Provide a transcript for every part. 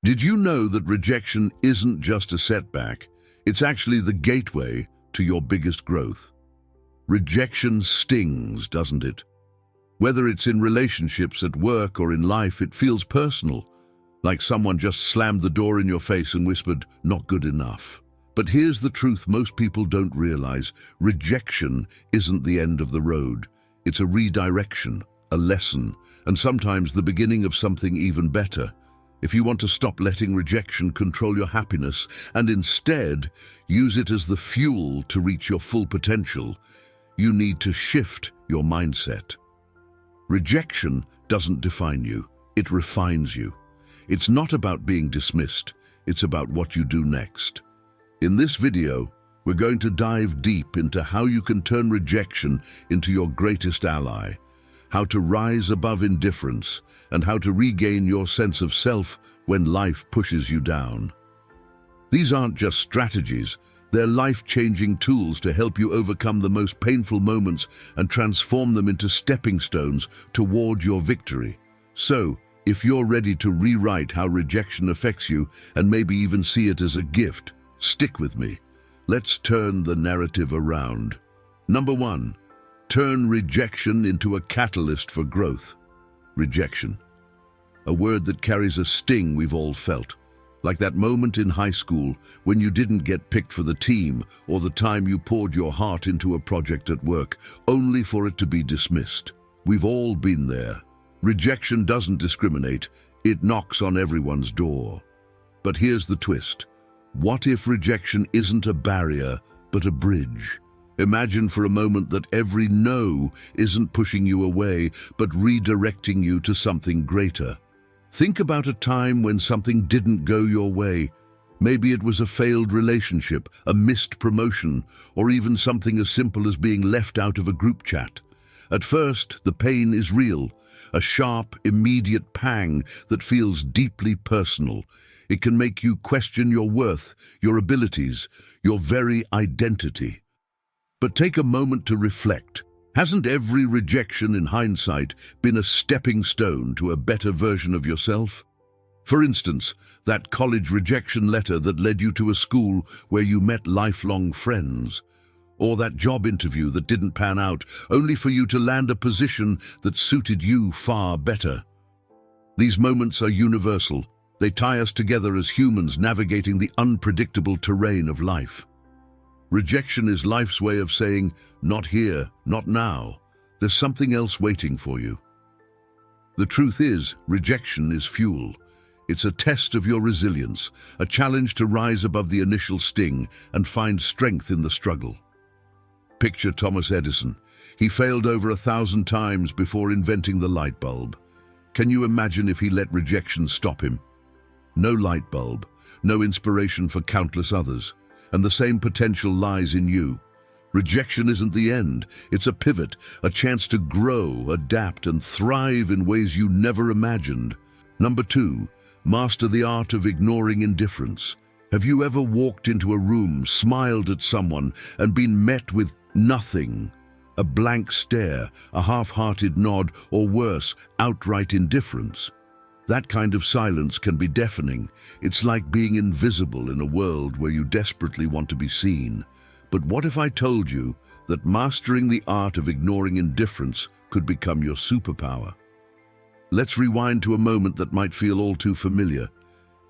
Did you know that rejection isn't just a setback? It's actually the gateway to your biggest growth. Rejection stings, doesn't it? Whether it's in relationships, at work, or in life, it feels personal, like someone just slammed the door in your face and whispered, "Not good enough." But here's the truth most people don't realize. Rejection isn't the end of the road. It's a redirection, a lesson, and sometimes the beginning of something even better. If you want to stop letting rejection control your happiness and instead use it as the fuel to reach your full potential, you need to shift your mindset. Rejection doesn't define you, it refines you. It's not about being dismissed, it's about what you do next. In this video, we're going to dive deep into how you can turn rejection into your greatest ally, how to rise above indifference, and how to regain your sense of self when life pushes you down. These aren't just strategies, they're life-changing tools to help you overcome the most painful moments and transform them into stepping stones toward your victory. So, if you're ready to rewrite how rejection affects you and maybe even see it as a gift, stick with me. Let's turn the narrative around. Number 1. Turn rejection into a catalyst for growth. Rejection. A word that carries a sting we've all felt. Like that moment in high school when you didn't get picked for the team, or the time you poured your heart into a project at work, only for it to be dismissed. We've all been there. Rejection doesn't discriminate, it knocks on everyone's door. But here's the twist. What if rejection isn't a barrier, but a bridge? Imagine for a moment that every no isn't pushing you away, but redirecting you to something greater. Think about a time when something didn't go your way. Maybe it was a failed relationship, a missed promotion, or even something as simple as being left out of a group chat. At first, the pain is real, a sharp, immediate pang that feels deeply personal. It can make you question your worth, your abilities, your very identity. But take a moment to reflect. Hasn't every rejection in hindsight been a stepping stone to a better version of yourself? For instance, that college rejection letter that led you to a school where you met lifelong friends. Or that job interview that didn't pan out, only for you to land a position that suited you far better. These moments are universal. They tie us together as humans navigating the unpredictable terrain of life. Rejection is life's way of saying, "Not here, not now. There's something else waiting for you." The truth is, rejection is fuel. It's a test of your resilience, a challenge to rise above the initial sting and find strength in the struggle. Picture Thomas Edison. He failed over 1,000 times before inventing the light bulb. Can you imagine if he let rejection stop him? No light bulb, no inspiration for countless others. And the same potential lies in you. Rejection isn't the end, it's a pivot, a chance to grow, adapt, and thrive in ways you never imagined. Number 2, master the art of ignoring indifference. Have you ever walked into a room, smiled at someone, and been met with nothing? A blank stare, a half-hearted nod, or worse, outright indifference? That kind of silence can be deafening. It's like being invisible in a world where you desperately want to be seen. But what if I told you that mastering the art of ignoring indifference could become your superpower? Let's rewind to a moment that might feel all too familiar.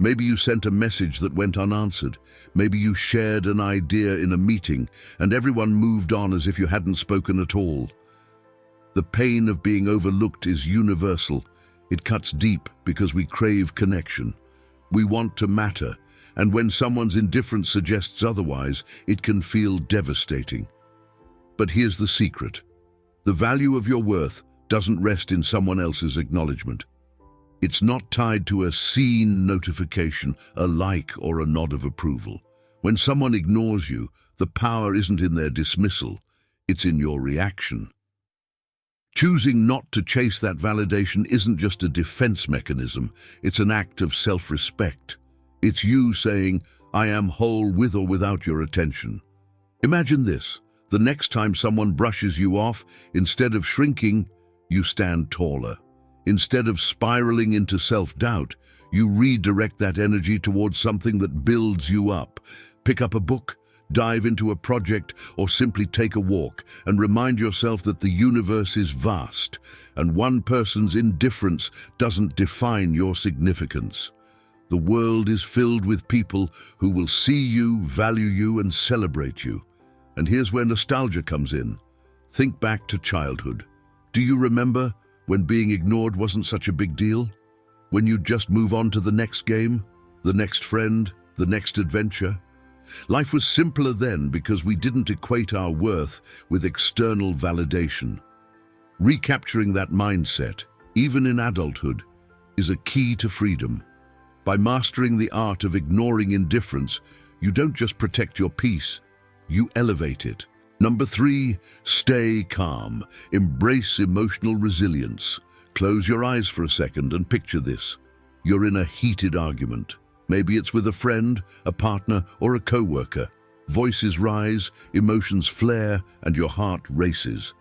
Maybe you sent a message that went unanswered. Maybe you shared an idea in a meeting and everyone moved on as if you hadn't spoken at all. The pain of being overlooked is universal. It cuts deep because we crave connection. We want to matter, and when someone's indifference suggests otherwise, it can feel devastating. But here's the secret. The value of your worth doesn't rest in someone else's acknowledgement. It's not tied to a seen notification, a like, or a nod of approval. When someone ignores you, the power isn't in their dismissal, it's in your reaction. Choosing not to chase that validation isn't just a defense mechanism, it's an act of self-respect. It's you saying, "I am whole with or without your attention." Imagine this, the next time someone brushes you off, instead of shrinking, you stand taller. Instead of spiraling into self-doubt, you redirect that energy towards something that builds you up. Pick up a book, dive into a project, or simply take a walk and remind yourself that the universe is vast and one person's indifference doesn't define your significance. The world is filled with people who will see you, value you, and celebrate you. And here's where nostalgia comes in. Think back to childhood. Do you remember when being ignored wasn't such a big deal? When you'd just move on to the next game, the next friend, the next adventure? Life was simpler then because we didn't equate our worth with external validation. Recapturing that mindset, even in adulthood, is a key to freedom. By mastering the art of ignoring indifference, you don't just protect your peace, you elevate it. Number 3, stay calm. Embrace emotional resilience. Close your eyes for a second and picture this. You're in a heated argument. Maybe it's with a friend, a partner, or a coworker. Voices rise, emotions flare, and your heart races.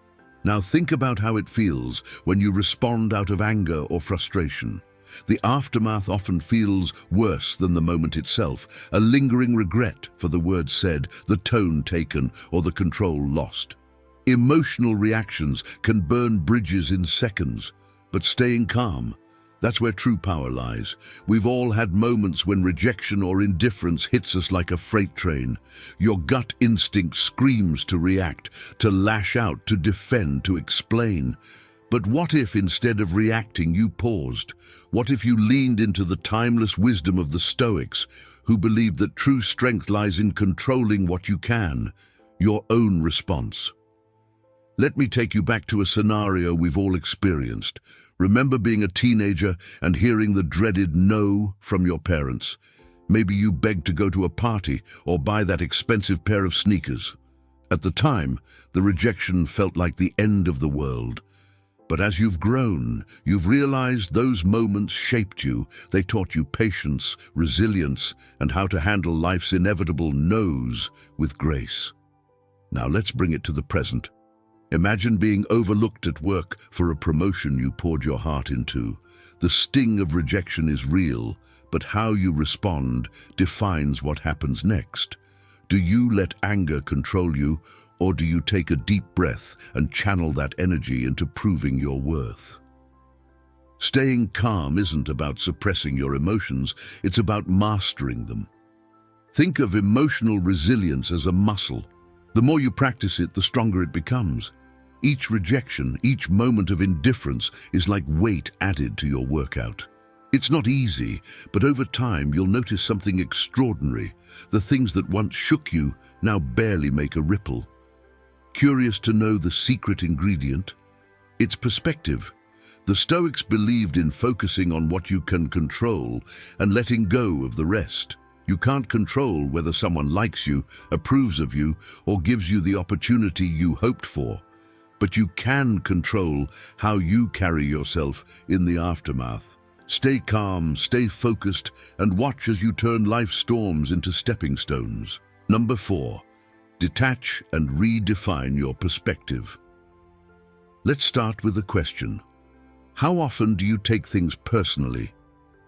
Now think about how it feels when you respond out of anger or frustration. The aftermath often feels worse than the moment itself, a lingering regret for the words said, the tone taken, or the control lost. Emotional reactions can burn bridges in seconds, but staying calm, that's where true power lies. We've all had moments when rejection or indifference hits us like a freight train. Your gut instinct screams to react, to lash out, to defend, to explain. But what if instead of reacting you paused? What if you leaned into the timeless wisdom of the Stoics, who believed that true strength lies in controlling what you can, your own response? Let me take you back to a scenario we've all experienced. Remember being a teenager and hearing the dreaded no from your parents. Maybe you begged to go to a party or buy that expensive pair of sneakers. At the time, the rejection felt like the end of the world. But as you've grown, you've realized those moments shaped you. They taught you patience, resilience, and how to handle life's inevitable no's with grace. Now let's bring it to the present. Imagine being overlooked at work for a promotion you poured your heart into. The sting of rejection is real, but how you respond defines what happens next. Do you let anger control you, or do you take a deep breath and channel that energy into proving your worth? Staying calm isn't about suppressing your emotions, it's about mastering them. Think of emotional resilience as a muscle. The more you practice it, the stronger it becomes. Each rejection, each moment of indifference is like weight added to your workout. It's not easy, but over time you'll notice something extraordinary. The things that once shook you now barely make a ripple. Curious to know the secret ingredient? It's perspective. The Stoics believed in focusing on what you can control and letting go of the rest. You can't control whether someone likes you, approves of you, or gives you the opportunity you hoped for. But you can control how you carry yourself in the aftermath. Stay calm, stay focused, and watch as you turn life's storms into stepping stones. Number 4, detach and redefine your perspective. Let's start with a question. How often do you take things personally?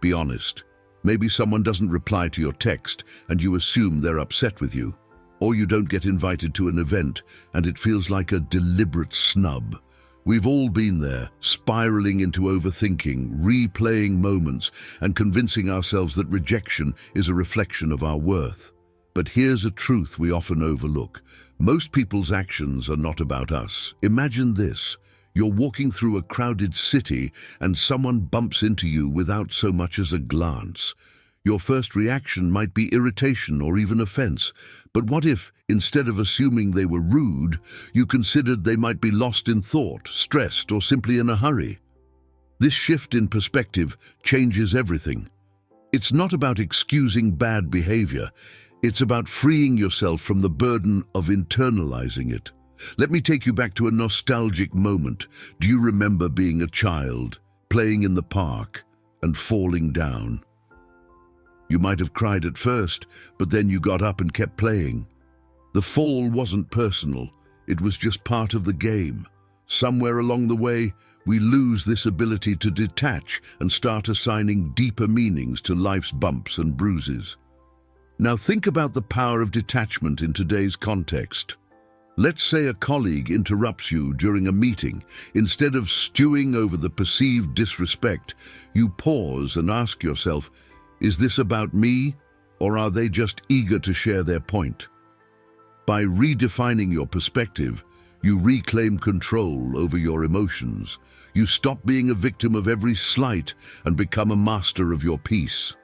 Be honest. Maybe someone doesn't reply to your text and you assume they're upset with you. Or you don't get invited to an event and it feels like a deliberate snub. We've all been there, spiraling into overthinking, replaying moments, and convincing ourselves that rejection is a reflection of our worth. But here's a truth we often overlook. Most people's actions are not about us. Imagine this. You're walking through a crowded city and someone bumps into you without so much as a glance. Your first reaction might be irritation or even offense. But what if, instead of assuming they were rude, you considered they might be lost in thought, stressed, or simply in a hurry? This shift in perspective changes everything. It's not about excusing bad behavior. It's about freeing yourself from the burden of internalizing it. Let me take you back to a nostalgic moment. Do you remember being a child, playing in the park, and falling down? You might have cried at first, but then you got up and kept playing. The fall wasn't personal. It was just part of the game. Somewhere along the way, we lose this ability to detach and start assigning deeper meanings to life's bumps and bruises. Now think about the power of detachment in today's context. Let's say a colleague interrupts you during a meeting. Instead of stewing over the perceived disrespect, you pause and ask yourself, is this about me, or are they just eager to share their point? By redefining your perspective, you reclaim control over your emotions. You stop being a victim of every slight and become a master of your peace.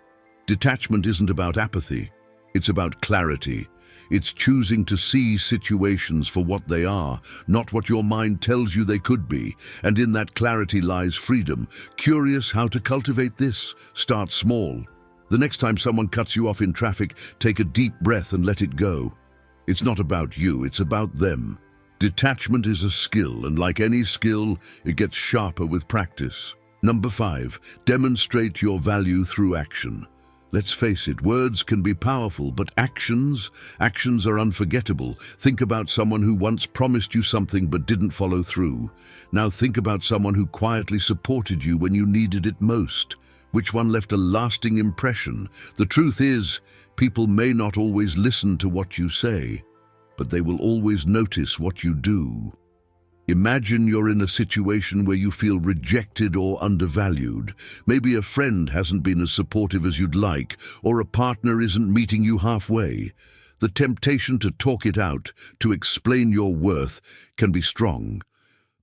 Detachment isn't about apathy. It's about clarity. It's choosing to see situations for what they are, not what your mind tells you they could be. And in that clarity lies freedom. Curious how to cultivate this? Start small. The next time someone cuts you off in traffic, take a deep breath and let it go. It's not about you, it's about them. Detachment is a skill, and like any skill, it gets sharper with practice. Number 5, demonstrate your value through action. Let's face it, words can be powerful, but actions are unforgettable. Think about someone who once promised you something but didn't follow through. Now think about someone who quietly supported you when you needed it most. Which one left a lasting impression? The truth is, people may not always listen to what you say, but they will always notice what you do. Imagine you're in a situation where you feel rejected or undervalued. Maybe a friend hasn't been as supportive as you'd like, or a partner isn't meeting you halfway. The temptation to talk it out, to explain your worth, can be strong.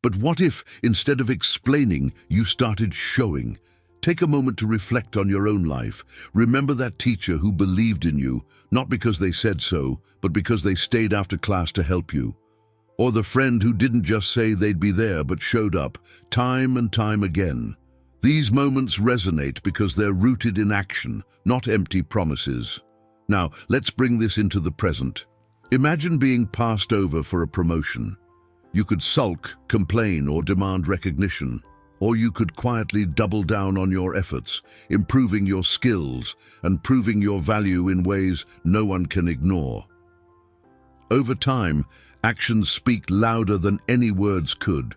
But what if, instead of explaining, you started showing? Take a moment to reflect on your own life. Remember that teacher who believed in you, not because they said so, but because they stayed after class to help you. Or the friend who didn't just say they'd be there but showed up, time and time again. These moments resonate because they're rooted in action, not empty promises. Now, let's bring this into the present. Imagine being passed over for a promotion. You could sulk, complain, or demand recognition. Or you could quietly double down on your efforts, improving your skills and proving your value in ways no one can ignore. Over time, actions speak louder than any words could,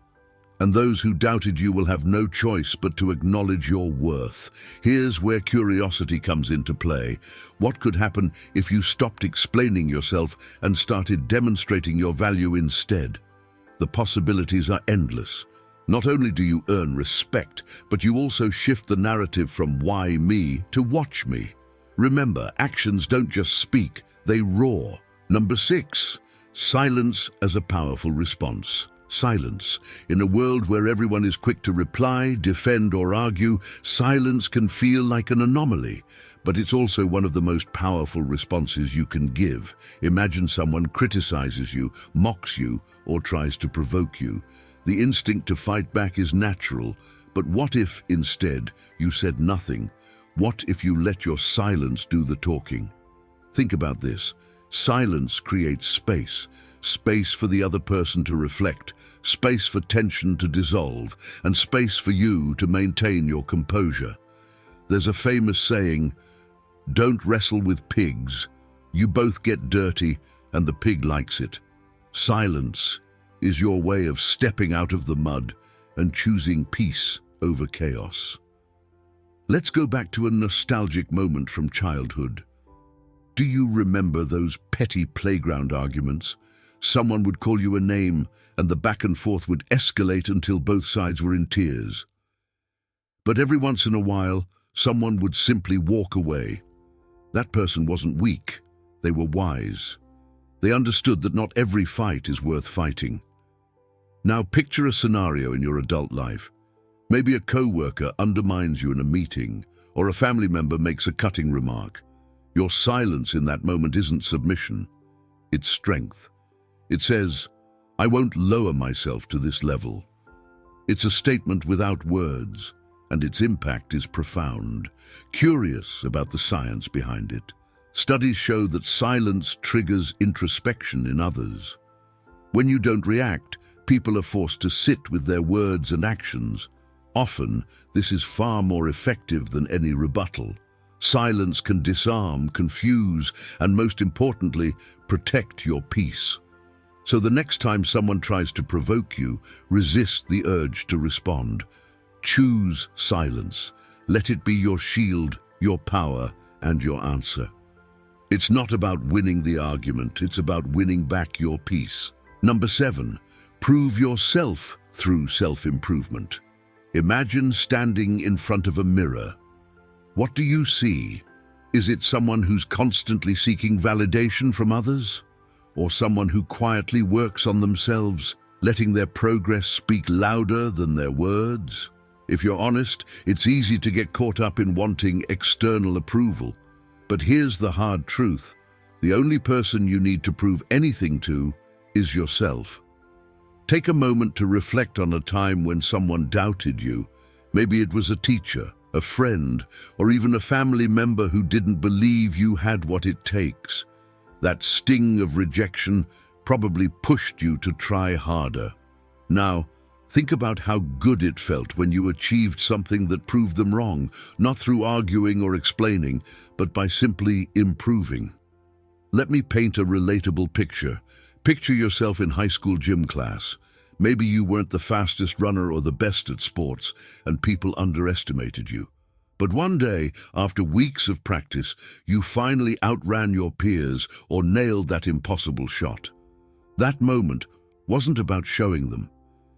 and those who doubted you will have no choice but to acknowledge your worth. Here's where curiosity comes into play. What could happen if you stopped explaining yourself and started demonstrating your value instead? The possibilities are endless. Not only do you earn respect, but you also shift the narrative from "why me" to "watch me." Remember, actions don't just speak, they roar. Number 6, silence as a powerful response. Silence. In a world where everyone is quick to reply, defend, or argue, silence can feel like an anomaly, but it's also one of the most powerful responses you can give. Imagine someone criticizes you, mocks you, or tries to provoke you. The instinct to fight back is natural, but what if, instead, you said nothing? What if you let your silence do the talking? Think about this. Silence creates space. Space for the other person to reflect, space for tension to dissolve, and space for you to maintain your composure. There's a famous saying, "Don't wrestle with pigs. You both get dirty, and the pig likes it." Silence is your way of stepping out of the mud and choosing peace over chaos. Let's go back to a nostalgic moment from childhood. Do you remember those petty playground arguments? Someone would call you a name, and the back and forth would escalate until both sides were in tears. But every once in a while, someone would simply walk away. That person wasn't weak, they were wise. They understood that not every fight is worth fighting. Now picture a scenario in your adult life. Maybe a co-worker undermines you in a meeting, or a family member makes a cutting remark. Your silence in that moment isn't submission, it's strength. It says, "I won't lower myself to this level." It's a statement without words, and its impact is profound. Curious about the science behind it, studies show that silence triggers introspection in others. When you don't react, people are forced to sit with their words and actions. Often, this is far more effective than any rebuttal. Silence can disarm, confuse, and most importantly, protect your peace. So the next time someone tries to provoke you, resist the urge to respond. Choose silence. Let it be your shield, your power, and your answer. It's not about winning the argument, it's about winning back your peace. Number 7, prove yourself through self-improvement. Imagine standing in front of a mirror. What do you see? Is it someone who's constantly seeking validation from others? Or someone who quietly works on themselves, letting their progress speak louder than their words? If you're honest, it's easy to get caught up in wanting external approval. But here's the hard truth. The only person you need to prove anything to is yourself. Take a moment to reflect on a time when someone doubted you. Maybe it was a teacher, a friend, or even a family member who didn't believe you had what it takes. That sting of rejection probably pushed you to try harder. Now, think about how good it felt when you achieved something that proved them wrong, not through arguing or explaining, but by simply improving. Let me paint a relatable picture. Picture yourself in high school gym class. Maybe you weren't the fastest runner or the best at sports, and people underestimated you. But one day, after weeks of practice, you finally outran your peers or nailed that impossible shot. That moment wasn't about showing them.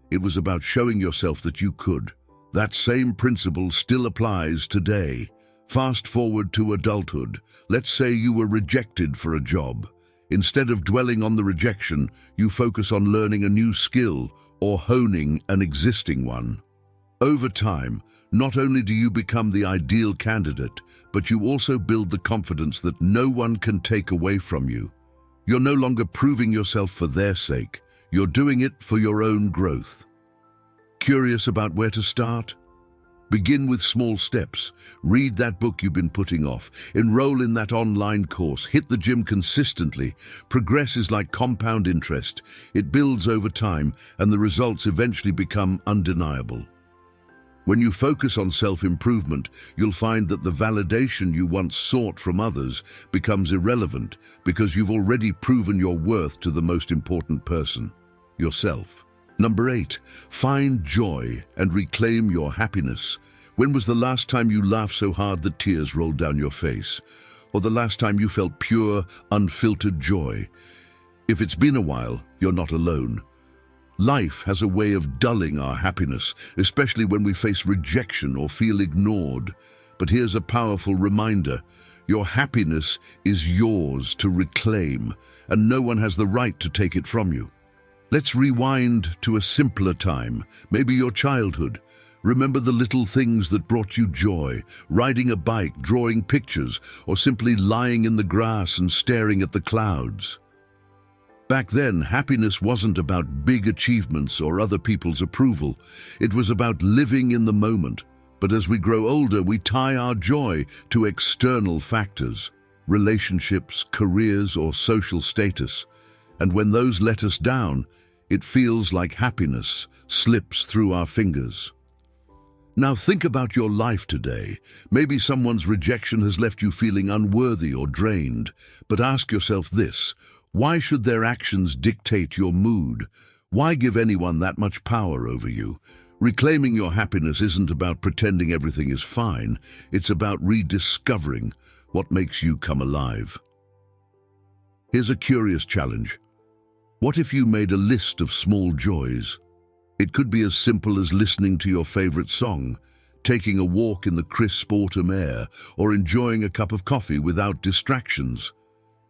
It was about showing yourself that you could. That same principle still applies today. Fast forward to adulthood. Let's say you were rejected for a job. Instead of dwelling on the rejection, you focus on learning a new skill or honing an existing one. Over time, not only do you become the ideal candidate, but you also build the confidence that no one can take away from you. You're no longer proving yourself for their sake. You're doing it for your own growth. Curious about where to start? Begin with small steps. Read that book you've been putting off. Enroll in that online course. Hit the gym consistently. Progress is like compound interest. It builds over time, and the results eventually become undeniable. When you focus on self-improvement, you'll find that the validation you once sought from others becomes irrelevant because you've already proven your worth to the most important person, yourself. Number 8, find joy and reclaim your happiness. When was the last time you laughed so hard that tears rolled down your face? Or the last time you felt pure, unfiltered joy? If it's been a while, you're not alone. Life has a way of dulling our happiness, especially when we face rejection or feel ignored. But here's a powerful reminder. Your happiness is yours to reclaim, and no one has the right to take it from you. Let's rewind to a simpler time, maybe your childhood. Remember the little things that brought you joy, riding a bike, drawing pictures, or simply lying in the grass and staring at the clouds. Back then, happiness wasn't about big achievements or other people's approval. It was about living in the moment. But as we grow older, we tie our joy to external factors, relationships, careers, or social status. And when those let us down, it feels like happiness slips through our fingers. Now think about your life today. Maybe someone's rejection has left you feeling unworthy or drained. But ask yourself this: why should their actions dictate your mood? Why give anyone that much power over you? Reclaiming your happiness isn't about pretending everything is fine. It's about rediscovering what makes you come alive. Here's a curious challenge. What if you made a list of small joys? It could be as simple as listening to your favorite song, taking a walk in the crisp autumn air, or enjoying a cup of coffee without distractions.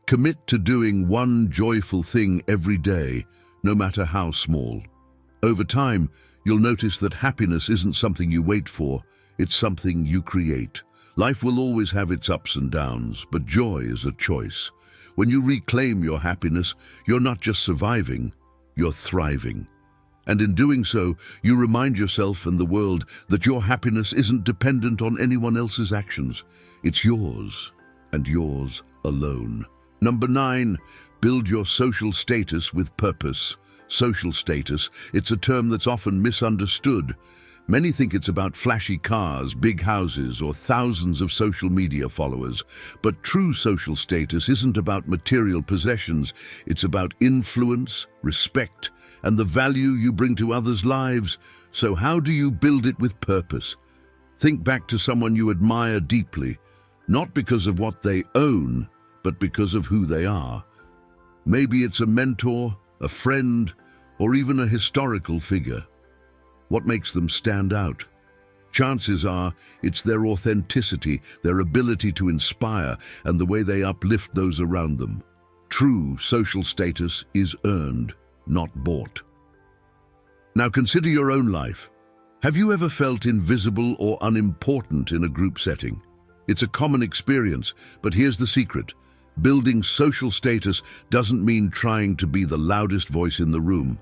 Commit to doing one joyful thing every day, no matter how small. Over time, you'll notice that happiness isn't something you wait for, it's something you create. Life will always have its ups and downs, but joy is a choice. When you reclaim your happiness, you're not just surviving, you're thriving. And in doing so, you remind yourself and the world that your happiness isn't dependent on anyone else's actions. It's yours, and yours alone. Number 9, build your social status with purpose. Social status, it's a term that's often misunderstood. Many think it's about flashy cars, big houses, or thousands of social media followers. But true social status isn't about material possessions. It's about influence, respect, and the value you bring to others' lives. So how do you build it with purpose? Think back to someone you admire deeply, not because of what they own, but because of who they are. Maybe it's a mentor, a friend, or even a historical figure. What makes them stand out? Chances are it's their authenticity, their ability to inspire, and the way they uplift those around them. True social status is earned, not bought. Now consider your own life. Have you ever felt invisible or unimportant in a group setting? It's a common experience, but here's the secret. Building social status doesn't mean trying to be the loudest voice in the room.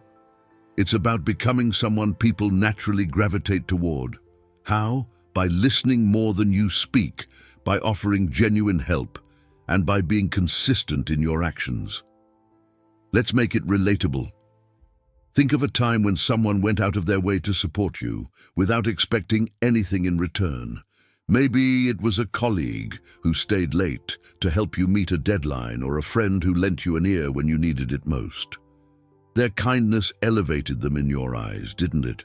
It's about becoming someone people naturally gravitate toward. How? By listening more than you speak, by offering genuine help, and by being consistent in your actions. Let's make it relatable. Think of a time when someone went out of their way to support you, without expecting anything in return. Maybe it was a colleague who stayed late to help you meet a deadline, or a friend who lent you an ear when you needed it most. Their kindness elevated them in your eyes, didn't it?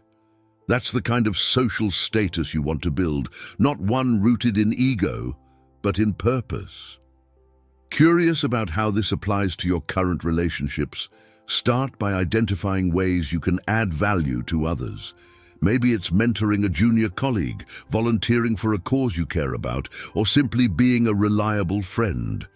That's the kind of social status you want to build, not one rooted in ego, but in purpose. Curious about how this applies to your current relationships? Start by identifying ways you can add value to others. Maybe it's mentoring a junior colleague, volunteering for a cause you care about, or simply being a reliable friend.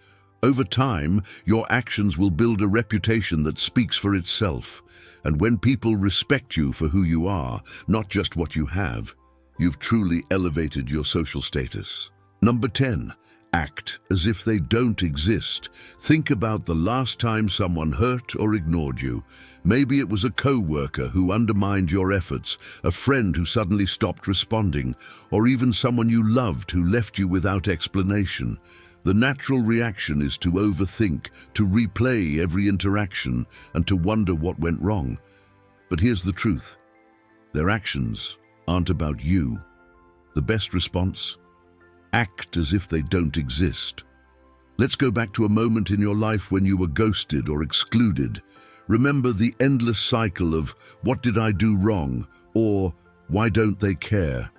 Over time, your actions will build a reputation that speaks for itself. And when people respect you for who you are, not just what you have, you've truly elevated your social status. Number 10, act as if they don't exist. Think about the last time someone hurt or ignored you. Maybe it was a co-worker who undermined your efforts, a friend who suddenly stopped responding, or even someone you loved who left you without explanation. The natural reaction is to overthink, to replay every interaction, and to wonder what went wrong. But here's the truth. Their actions aren't about you. The best response? Act as if they don't exist. Let's go back to a moment in your life when you were ghosted or excluded. Remember the endless cycle of, "What did I do wrong?" or "Why don't they care?"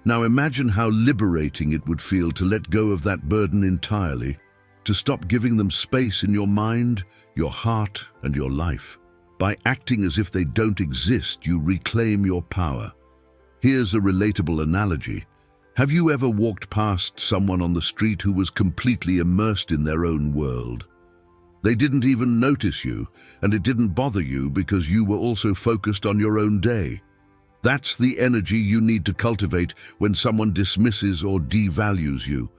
Now imagine how liberating it would feel to let go of that burden entirely, to stop giving them space in your mind, your heart, and your life. By acting as if they don't exist, you reclaim your power. Here's a relatable analogy. Have you ever walked past someone on the street who was completely immersed in their own world? They didn't even notice you, and it didn't bother you because you were also focused on your own day. That's the energy you need to cultivate when someone dismisses or devalues you.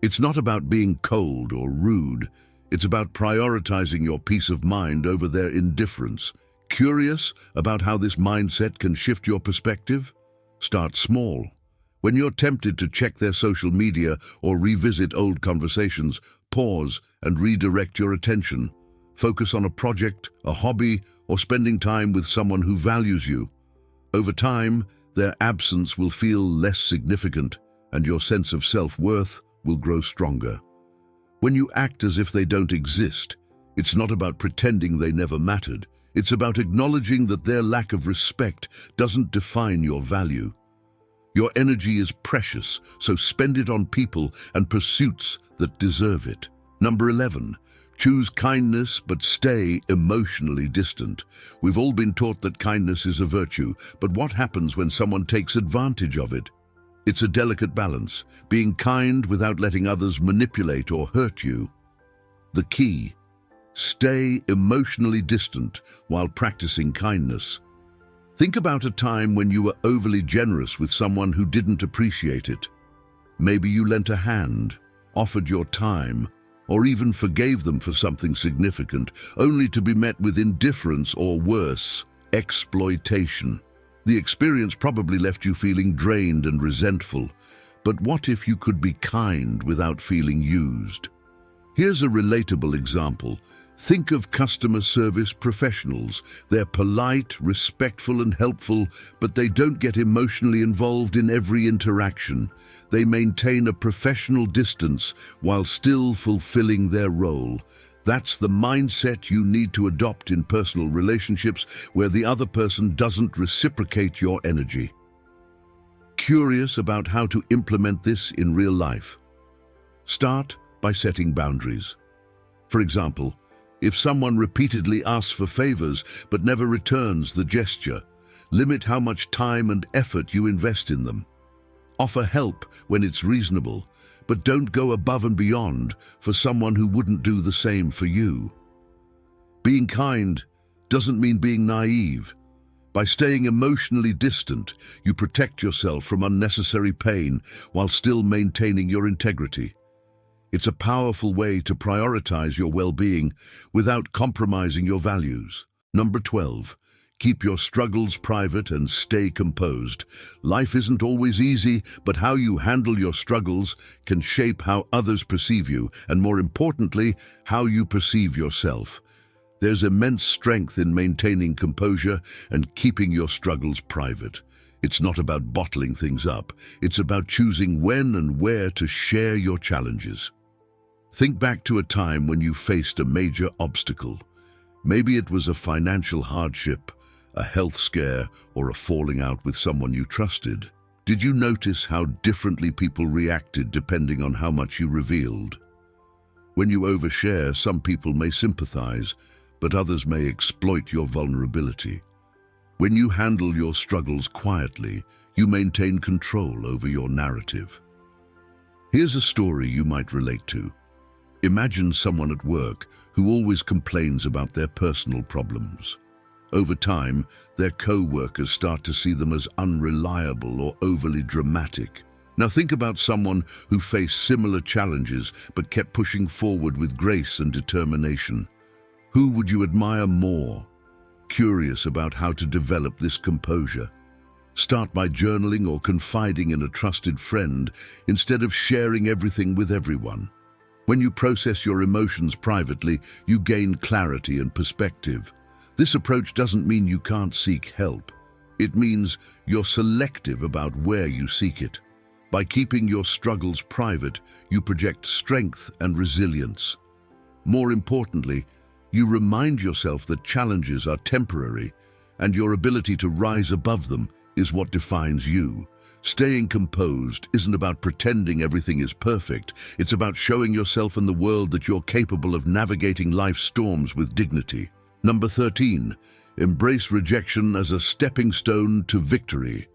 It's not about being cold or rude. It's about prioritizing your peace of mind over their indifference. Curious about how this mindset can shift your perspective? Start small. When you're tempted to check their social media or revisit old conversations, pause and redirect your attention. Focus on a project, a hobby, or spending time with someone who values you. Over time, their absence will feel less significant, and your sense of self-worth will grow stronger. When you act as if they don't exist, it's not about pretending they never mattered. It's about acknowledging that their lack of respect doesn't define your value. Your energy is precious, so spend it on people and pursuits that deserve it. Number 11. Choose kindness, but stay emotionally distant. We've all been taught that kindness is a virtue, but what happens when someone takes advantage of it? It's a delicate balance, being kind without letting others manipulate or hurt you. The key: stay emotionally distant while practicing kindness. Think about a time when you were overly generous with someone who didn't appreciate it. Maybe you lent a hand, offered your time, or even forgave them for something significant, only to be met with indifference or worse, exploitation. The experience probably left you feeling drained and resentful. But what if you could be kind without feeling used? Here's a relatable example. Think of customer service professionals. They're polite, respectful, and helpful, but they don't get emotionally involved in every interaction. They maintain a professional distance while still fulfilling their role. That's the mindset you need to adopt in personal relationships where the other person doesn't reciprocate your energy. Curious about how to implement this in real life? Start by setting boundaries. For example, if someone repeatedly asks for favors but never returns the gesture, limit how much time and effort you invest in them. Offer help when it's reasonable, but don't go above and beyond for someone who wouldn't do the same for you. Being kind doesn't mean being naive. By staying emotionally distant, you protect yourself from unnecessary pain while still maintaining your integrity. It's a powerful way to prioritize your well-being without compromising your values. Number 12, keep your struggles private and stay composed. Life isn't always easy, but how you handle your struggles can shape how others perceive you, and more importantly, how you perceive yourself. There's immense strength in maintaining composure and keeping your struggles private. It's not about bottling things up. It's about choosing when and where to share your challenges. Think back to a time when you faced a major obstacle. Maybe it was a financial hardship, a health scare, or a falling out with someone you trusted. Did you notice how differently people reacted depending on how much you revealed? When you overshare, some people may sympathize, but others may exploit your vulnerability. When you handle your struggles quietly, you maintain control over your narrative. Here's a story you might relate to. Imagine someone at work who always complains about their personal problems. Over time, their co-workers start to see them as unreliable or overly dramatic. Now think about someone who faced similar challenges but kept pushing forward with grace and determination. Who would you admire more? Curious about how to develop this composure? Start by journaling or confiding in a trusted friend instead of sharing everything with everyone. When you process your emotions privately, you gain clarity and perspective. This approach doesn't mean you can't seek help. It means you're selective about where you seek it. By keeping your struggles private, you project strength and resilience. More importantly, you remind yourself that challenges are temporary, and your ability to rise above them is what defines you. Staying composed isn't about pretending everything is perfect. It's about showing yourself and the world that you're capable of navigating life's storms with dignity. Number 13, embrace rejection as a stepping stone to victory.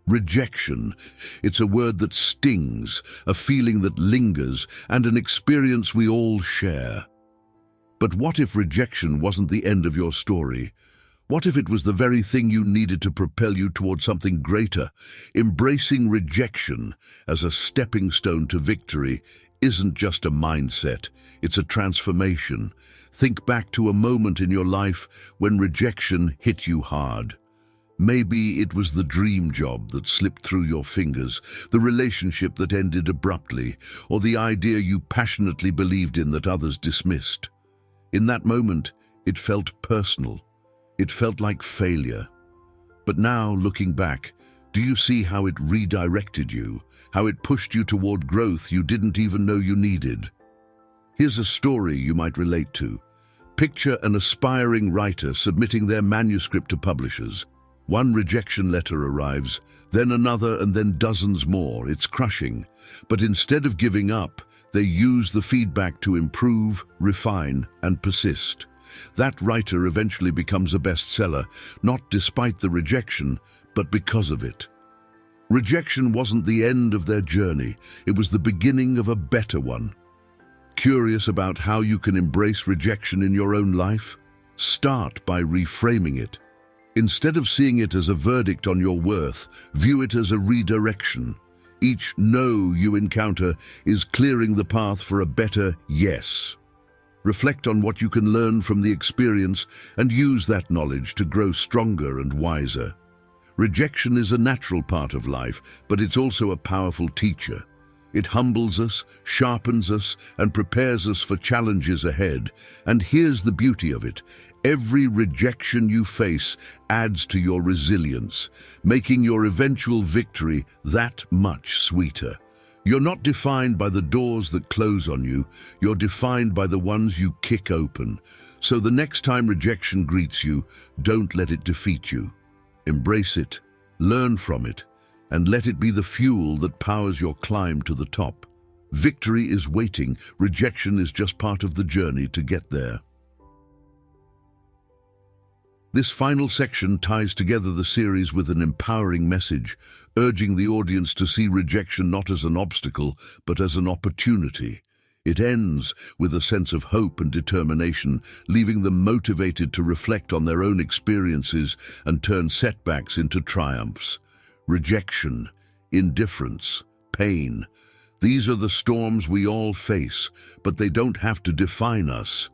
Rejection. It's a word that stings, a feeling that lingers, and an experience we all share. But what if rejection wasn't the end of your story? What if it was the very thing you needed to propel you toward something greater? Embracing rejection as a stepping stone to victory isn't just a mindset, it's a transformation. Think back to a moment in your life when rejection hit you hard. Maybe it was the dream job that slipped through your fingers, the relationship that ended abruptly, or the idea you passionately believed in that others dismissed. In that moment, it felt personal. It felt like failure. But now, looking back, do you see how it redirected you, how it pushed you toward growth you didn't even know you needed? Here's a story you might relate to. Picture an aspiring writer submitting their manuscript to publishers. One rejection letter arrives, then another, and then dozens more. It's crushing. But instead of giving up, they use the feedback to improve, refine, and persist. That writer eventually becomes a bestseller, not despite the rejection, but because of it. Rejection wasn't the end of their journey, it was the beginning of a better one. Curious about how you can embrace rejection in your own life? Start by reframing it. Instead of seeing it as a verdict on your worth, view it as a redirection. Each no you encounter is clearing the path for a better yes. Reflect on what you can learn from the experience and use that knowledge to grow stronger and wiser. Rejection is a natural part of life, but it's also a powerful teacher. It humbles us, sharpens us, and prepares us for challenges ahead. And here's the beauty of it. Every rejection you face adds to your resilience, making your eventual victory that much sweeter. You're not defined by the doors that close on you, you're defined by the ones you kick open. So the next time rejection greets you, don't let it defeat you. Embrace it, learn from it, and let it be the fuel that powers your climb to the top. Victory is waiting, rejection is just part of the journey to get there. This final section ties together the series with an empowering message, urging the audience to see rejection not as an obstacle, but as an opportunity. It ends with a sense of hope and determination, leaving them motivated to reflect on their own experiences and turn setbacks into triumphs. Rejection, indifference, pain. These are the storms we all face, but they don't have to define us.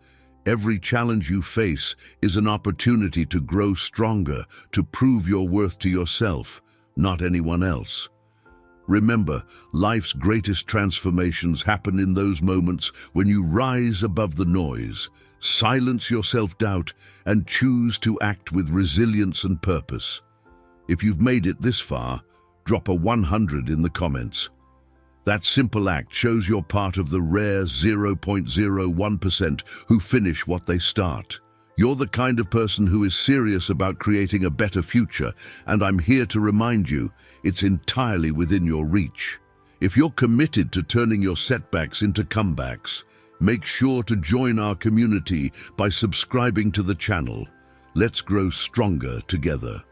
Every challenge you face is an opportunity to grow stronger, to prove your worth to yourself, not anyone else. Remember, life's greatest transformations happen in those moments when you rise above the noise, silence your self-doubt, and choose to act with resilience and purpose. If you've made it this far, drop a 100 in the comments. That simple act shows you're part of the rare 0.01% who finish what they start. You're the kind of person who is serious about creating a better future, and I'm here to remind you, it's entirely within your reach. If you're committed to turning your setbacks into comebacks, make sure to join our community by subscribing to the channel. Let's grow stronger together.